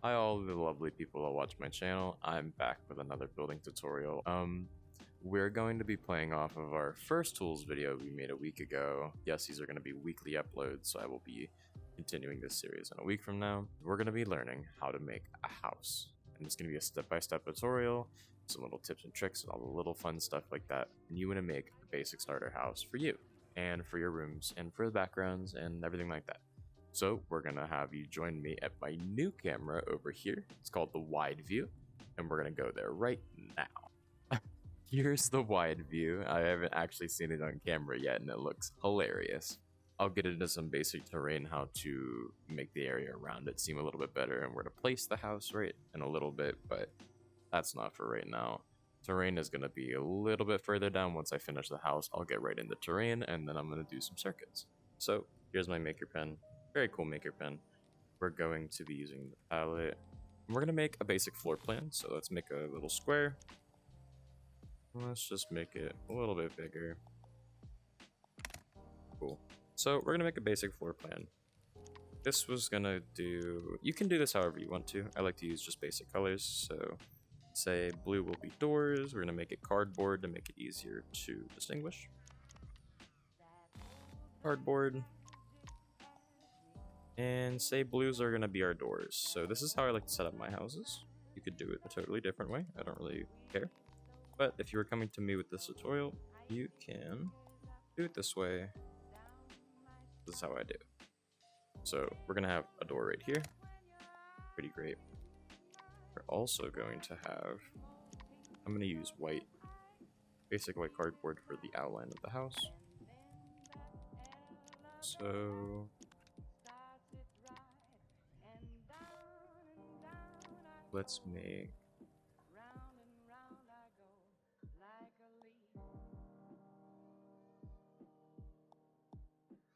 Hi all the lovely people that watch my channel, I'm back with another building tutorial. We're going to be playing off of our first tools video we made a week ago. Yes, these are going to be weekly uploads, so I will be continuing this series in a week from now. We're going to be learning how to make a house. And it's going to be a step-by-step tutorial, some little tips and tricks and all the little fun stuff like that. And you want to make a basic starter house for you, and for your rooms, and for the backgrounds, and everything like that. So we're gonna have you join me at my new camera over here. It's called the wide view, and we're gonna go there right now. Here's the wide view. I haven't actually seen it on camera yet, and it looks hilarious. I'll get into some basic terrain, how to make the area around it seem a little bit better, and where to place the house right in a little bit, but that's not for right now. Terrain is gonna be a little bit further down. Once I finish the house, I'll get right into terrain, and then I'm gonna do some circuits. So here's my maker pen. Very cool maker pen. We're going to be using the palette. We're going to make a basic floor plan. So let's make a little square. Let's just make it a little bit bigger. Cool. So we're going to make a basic floor plan. This was going to do... You can do this however you want to. I like to use just basic colors. So say blue will be doors. We're going to make it cardboard to make it easier to distinguish. Cardboard. And say blues are going to be our doors. So this is how I like to set up my houses. You could do it a totally different way. I don't really care. But if you were coming to me with this tutorial, you can do it this way. This is how I do it. So we're going to have a door right here. Pretty great. We're also going to have... I'm going to use white, basic white cardboard for the outline of the house. So... let's make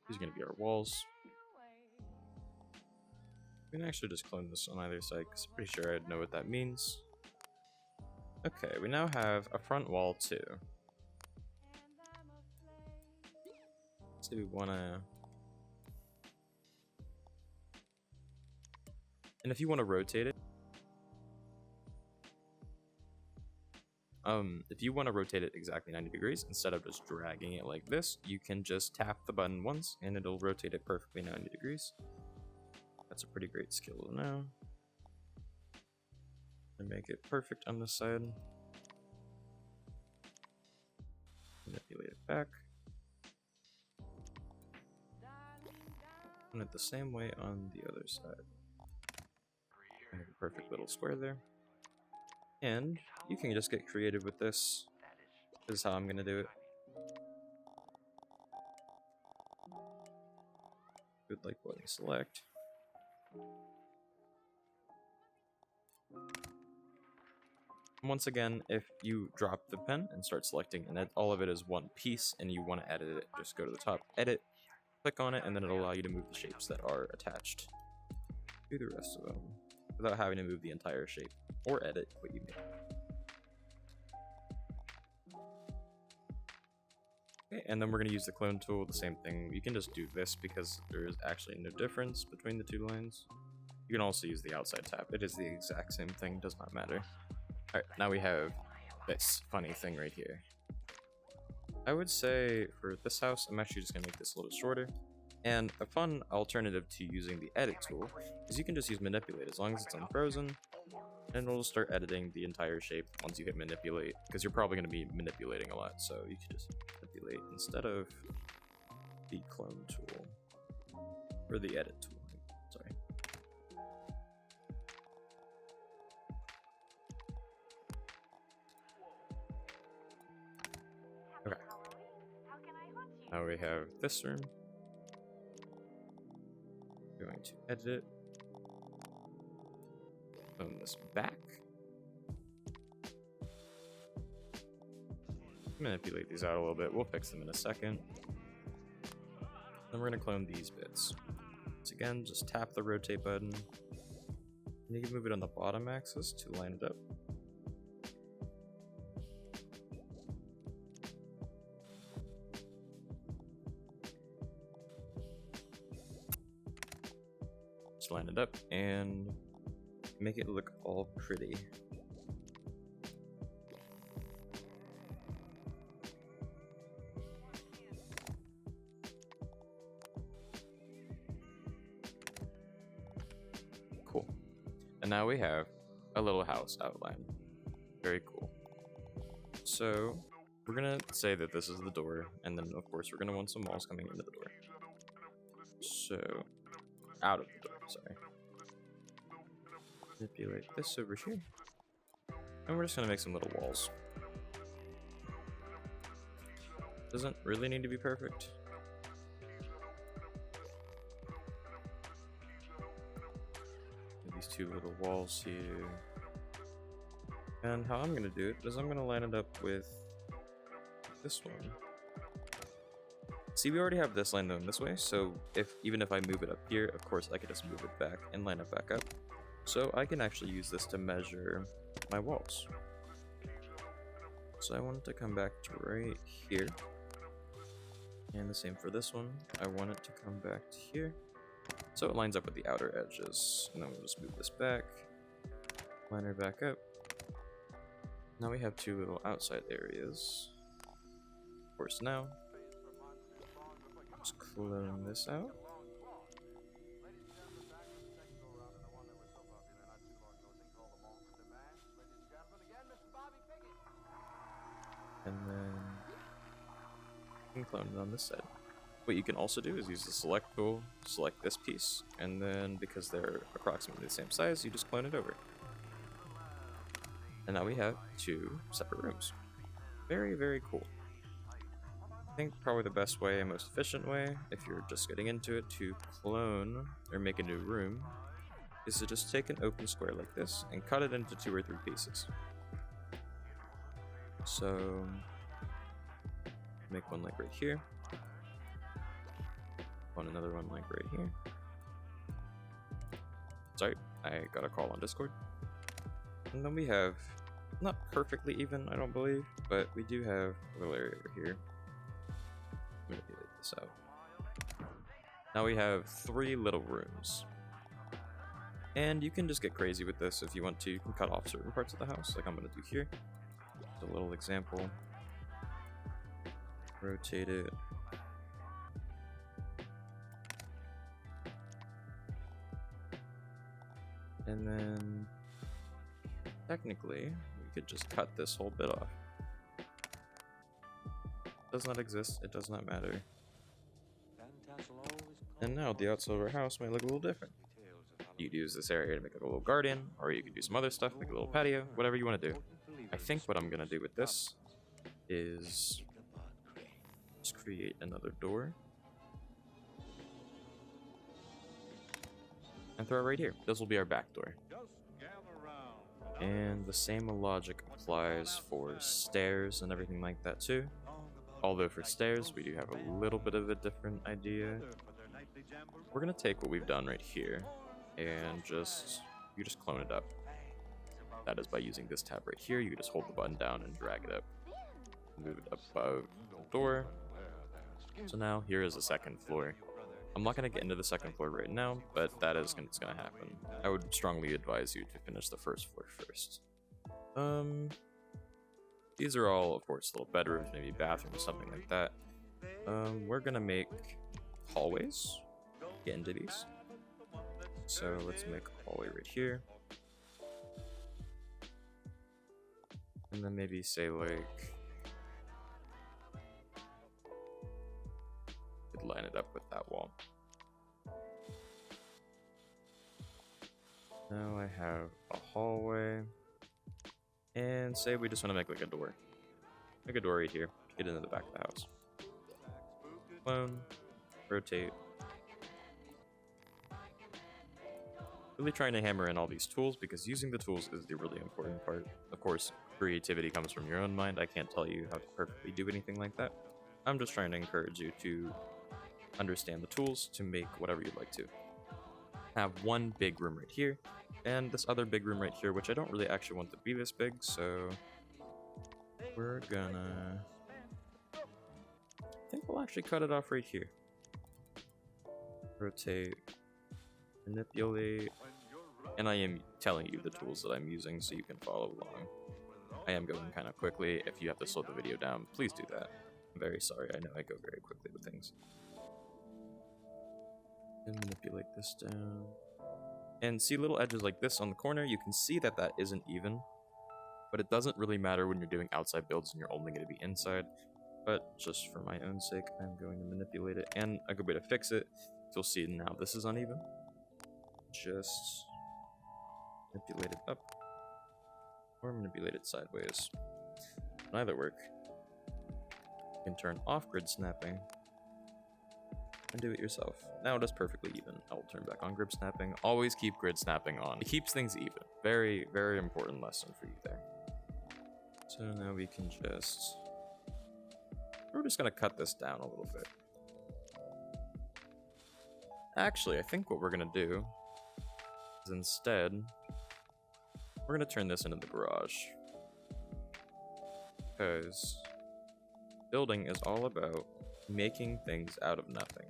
these are going to be our walls. We can actually just clone this on either side because I'm pretty sure I'd know what that means. Okay, we now have a front wall too. So we want to... and if you want to rotate it, if you want to rotate it exactly 90 degrees, instead of just dragging it like this, you can just tap the button once and it'll rotate it perfectly 90 degrees. That's a pretty great skill to know. And make it perfect on this side. Manipulate it back. And it the same way on the other side. Make a perfect little square there. And you can just get creative with this. This is how I'm gonna do it. Good like button select. Once again, if you drop the pen and start selecting and all of it is one piece and you want to edit it, just go to the top, edit, click on it, and then it'll allow you to move the shapes that are attached to the rest of them without having to move the entire shape or edit what you make. Okay, and then we're going to use the clone tool, the same thing. You can just do this because there is actually no difference between the two lines. You can also use the outside tab. It is the exact same thing, does not matter. Alright, now we have this funny thing right here. I would say for this house, I'm actually just going to make this a little shorter. And a fun alternative to using the edit tool is you can just use manipulate as long as it's unfrozen. And it'll start editing the entire shape once you hit manipulate, because you're probably going to be manipulating a lot, so you can just manipulate instead of the clone tool, or the edit tool, sorry. Okay. Now we have this room. Going to edit it. Clone this back. Manipulate these out a little bit. We'll fix them in a second. Then we're going to clone these bits. Once again, just tap the rotate button. And you can move it on the bottom axis to line it up. Just line it up and make it look all pretty. Cool. And now we have a little house outline. Very cool. So we're gonna say that this is the door, and then of course we're gonna want some walls coming into the door. So out of the door, sorry. Manipulate this over here. And we're just gonna make some little walls. Doesn't really need to be perfect. These two little walls here. And how I'm gonna do it is I'm gonna line it up with this one. See, we already have this line going this way, so even if I move it up here, of course I can just move it back and line it back up. So I can actually use this to measure my walls. So I want it to come back to right here. And the same for this one. I want it to come back to here. So it lines up with the outer edges. And then we'll just move this back. Line her back up. Now we have two little outside areas. Of course now. Just clone this out. And then you can clone it on this side. What you can also do is use the select tool, select this piece, and then because they're approximately the same size, you just clone it over. And now we have two separate rooms. Very, very cool. I think probably the best way and most efficient way, if you're just getting into it, to clone or make a new room, is to just take an open square like this and cut it into 2 or 3 pieces. So make one like right here. Another one like right here. Sorry, I got a call on Discord. And then we have, not perfectly even, I don't believe, but we do have a little area over here. I'm gonna edit this out. Now we have 3 little rooms. And you can just get crazy with this if you want to. You can cut off certain parts of the house, like I'm gonna do here. Just a little example. Rotate it. And then, technically, we could just cut this whole bit off. Does not exist, it does not matter. And now the outside of our house might look a little different. You could use this area to make like a little garden, or you could do some other stuff, like a little patio, whatever you want to do. I think what I'm going to do with this is just create another door. And throw it right here. This will be our back door. And the same logic applies for stairs and everything like that too. Although for stairs, we do have a little bit of a different idea. We're gonna take what we've done right here and you just clone it up. That is by using this tab right here. You just hold the button down and drag it up. Move it above the door. So now here is the second floor. I'm not going to get into the second floor right now, but that is going to happen. I would strongly advise you to finish the first floor first. These are all, of course, little bedrooms, maybe bathrooms, something like that. We're going to make hallways. Get into these. So let's make a hallway right here. And then maybe say like... line it up with that wall. Now I have a hallway, and say we just want to make like a door. Make a door right here, get into the back of the house. Clone, rotate. Really trying to hammer in all these tools because using the tools is the really important part. Of course, creativity comes from your own mind. I can't tell you how to perfectly do anything like that. I'm just trying to encourage you to understand the tools to make whatever you'd like to. Have one big room right here, and this other big room right here, which I don't really actually want to be this big, so we're gonna... I think we'll actually cut it off right here. Rotate, manipulate, And I am telling you the tools that I'm using so you can follow along. I am going kind of quickly. If you have to slow the video down, please do that. I'm very sorry, I know I go very quickly with things. And manipulate this down. And see little edges like this on the corner, you can see that that isn't even. But it doesn't really matter when you're doing outside builds and you're only going to be inside. But just for my own sake, I'm going to manipulate it. And a good way to fix it, you'll see now this is uneven. Just manipulate it up. Or manipulate it sideways. Neither work. You can turn off grid snapping and do it yourself. Now it is perfectly even. I will turn back on grid snapping. Always keep grid snapping on. It keeps things even. Very, very important lesson for you there. So now we can just... We're just going to cut this down a little bit. Actually, I think what we're going to do is instead, we're going to turn this into the garage. Because building is all about making things out of nothing.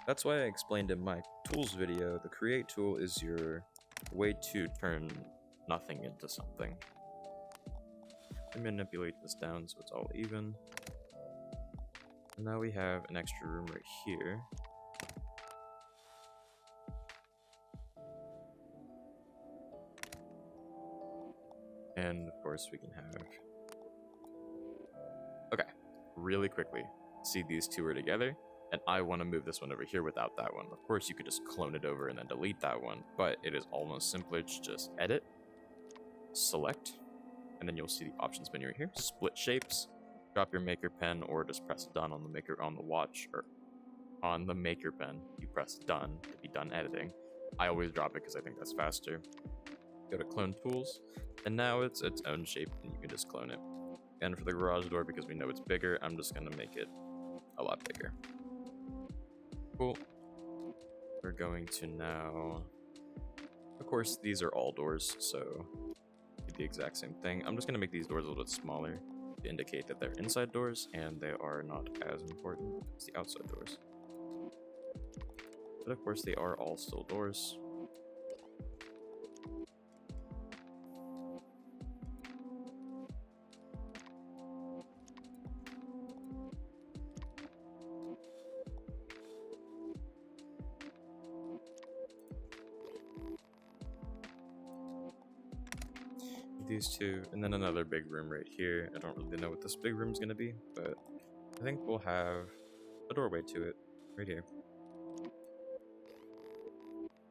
That's why I explained in my tools video, the create tool is your way to turn nothing into something. I manipulate this down so it's all even. And now we have an extra room right here. And of course we can have... Okay, really quickly. See, these two are together, and I want to move this one over here without that one. Of course, you could just clone it over and then delete that one, but it is almost simpler to just edit, select, and then you'll see the options menu right here. Split shapes, drop your maker pen, or just press done on the maker on the watch, or on the maker pen. You press done to be done editing. I always drop it because I think that's faster. Go to clone tools, and now it's its own shape, and you can just clone it. And for the garage door, because we know it's bigger, I'm just gonna make it a lot bigger. Cool. We're going to now... Of course, these are all doors, so do the exact same thing. I'm just gonna make these doors a little bit smaller to indicate that they're inside doors, and they are not as important as the outside doors. But of course, they are all still doors. These two, and then another big room right here. I don't really know what this big room's gonna be, but I think we'll have a doorway to it right here.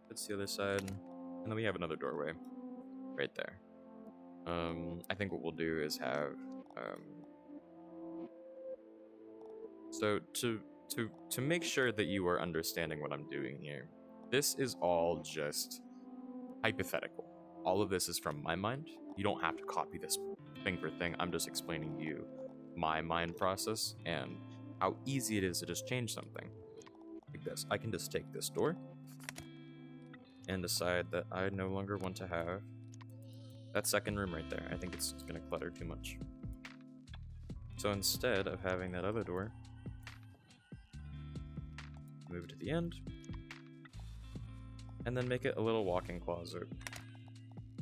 That's the other side, and then we have another doorway right there. I think what we'll do is have so to make sure that you are understanding what I'm doing here, this is all just hypothetical. All of this is from my mind. You don't have to copy this thing for thing. I'm just explaining to you my mind process and how easy it is to just change something. Like this. I can just take this door and decide that I no longer want to have that second room right there. I think it's going to clutter too much. So instead of having that other door, move it to the end, and then make it a little walk-in closet.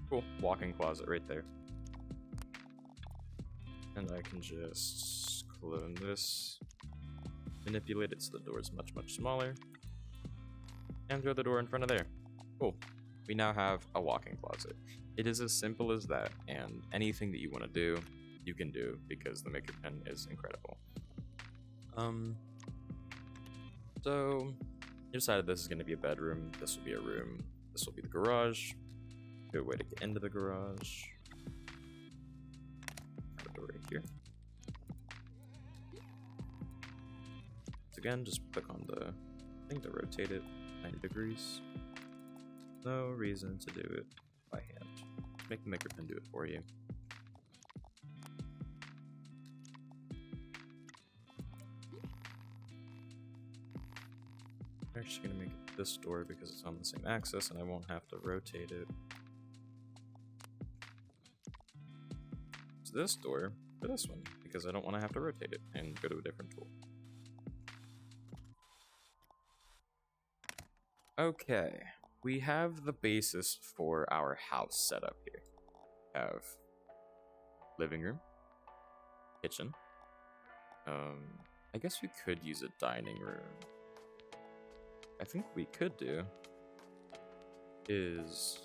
Cool, walk-in closet right there. And I can just clone this, manipulate it so the door is much, much smaller, and throw the door in front of there. Cool. We now have a walk-in closet. It is as simple as that, and anything that you want to do, you can do, because the maker pen is incredible. So, you decided this is going to be a bedroom, this will be a room, this will be the garage. Good way to get into the garage. Put a door right here. So again, just click on the thing to rotate it 90 degrees. No reason to do it by hand. Make the maker pen do it for you. I'm actually going to make it this door because it's on the same axis and I won't have to rotate it. So this door for this one because I don't want to have to rotate it and go to a different tool. Okay. we have the basis for our house set up here. We have living room, kitchen. I guess we could use a dining room. I think we could do is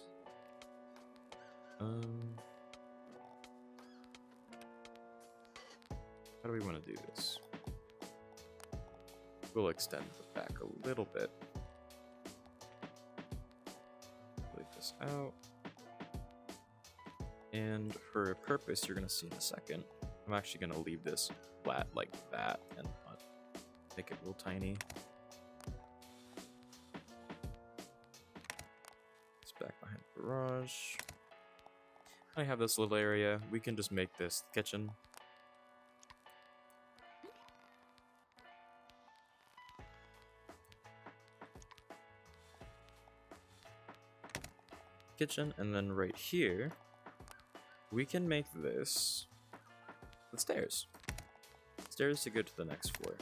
how do we want to do this? We'll extend the back a little bit. Leave this out. And for a purpose you're going to see in a second, I'm actually going to leave this flat like that and make it real tiny. It's back behind the garage. I have this little area. We can just make this kitchen. Kitchen, and then right here we can make this the stairs to go to the next floor.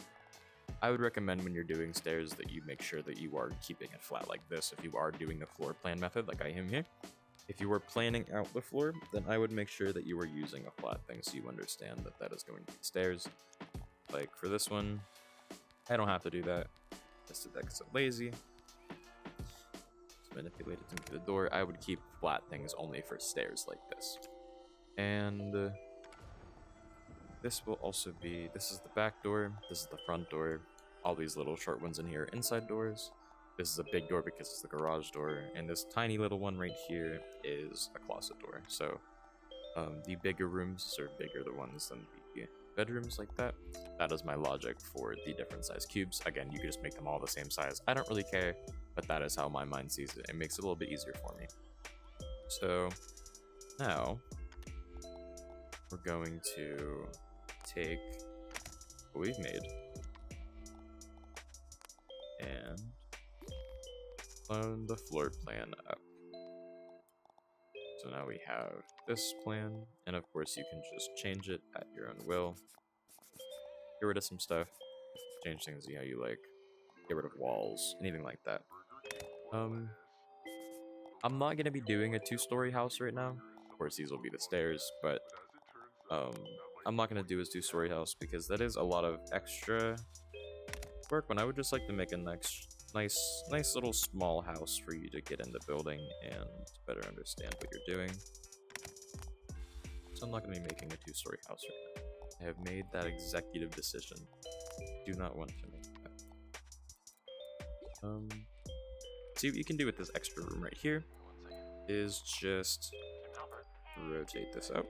I would recommend when you're doing stairs that you make sure that you are keeping it flat like this if you are doing the floor plan method like I am here. If you are planning out the floor, then I would make sure that you are using a flat thing so you understand that that is going to be stairs. Like for this one, I don't have to do that. Just did that because I'm lazy. Manipulate it into the door. I would keep flat things only for stairs like this. And this will also be, this is the back door, this is the front door. All these little short ones in here are inside doors. This is a big door because it's the garage door, and this tiny little one right here is a closet door. So the bigger rooms are bigger the ones than the bedrooms like that. That is my logic for the different size cubes. Again, you can just make them all the same size. I don't really care, but that is how my mind sees it. It makes it a little bit easier for me. So now we're going to take what we've made and load the floor plan up. So now we have this plan, and of course you can just change it at your own will. Get rid of some stuff, change things how you like, get rid of walls, anything like that. I'm not gonna be doing a 2-story house right now. Of course these will be the stairs, but I'm not gonna do a 2-story house because that is a lot of extra work when I would just like to make a nice little small house for you to get into building and better understand what you're doing. So I'm not going to be making a 2-story house right now. I have made that executive decision. Do not want to make that. See what you can do with this extra room right here is just rotate this out.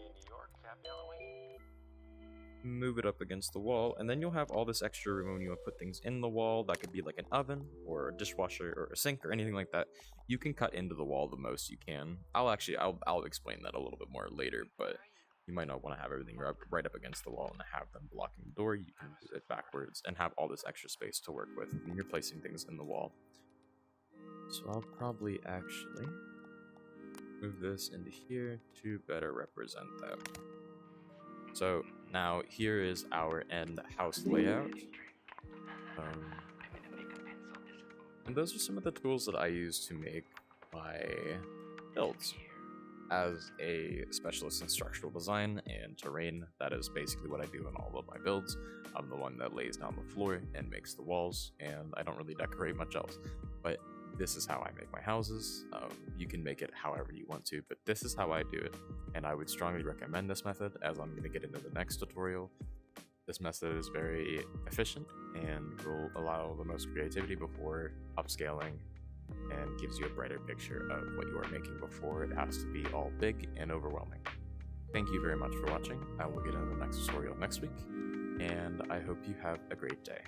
Move it up against the wall, and then you'll have all this extra room when you want to put things in the wall. That could be like an oven or a dishwasher or a sink or anything like that. You can cut into the wall the most you can. I'll explain that a little bit more later, but you might not want to have everything right up against the wall and have them blocking the door. You can do it backwards and have all this extra space to work with when you're placing things in the wall. So I'll probably actually move this into here to better represent that. So now here is our end house layout. And those are some of the tools that I use to make my builds. As a specialist in structural design and terrain, that is basically what I do in all of my builds. I'm the one that lays down the floor and makes the walls, and I don't really decorate much else. But this is how I make my houses. You can make it however you want to, but this is how I do it. And I would strongly recommend this method, as I'm going to get into the next tutorial. This method is very efficient and will allow the most creativity before upscaling, and gives you a brighter picture of what you are making before it has to be all big and overwhelming. Thank you very much for watching. I will get into the next tutorial next week, and I hope you have a great day.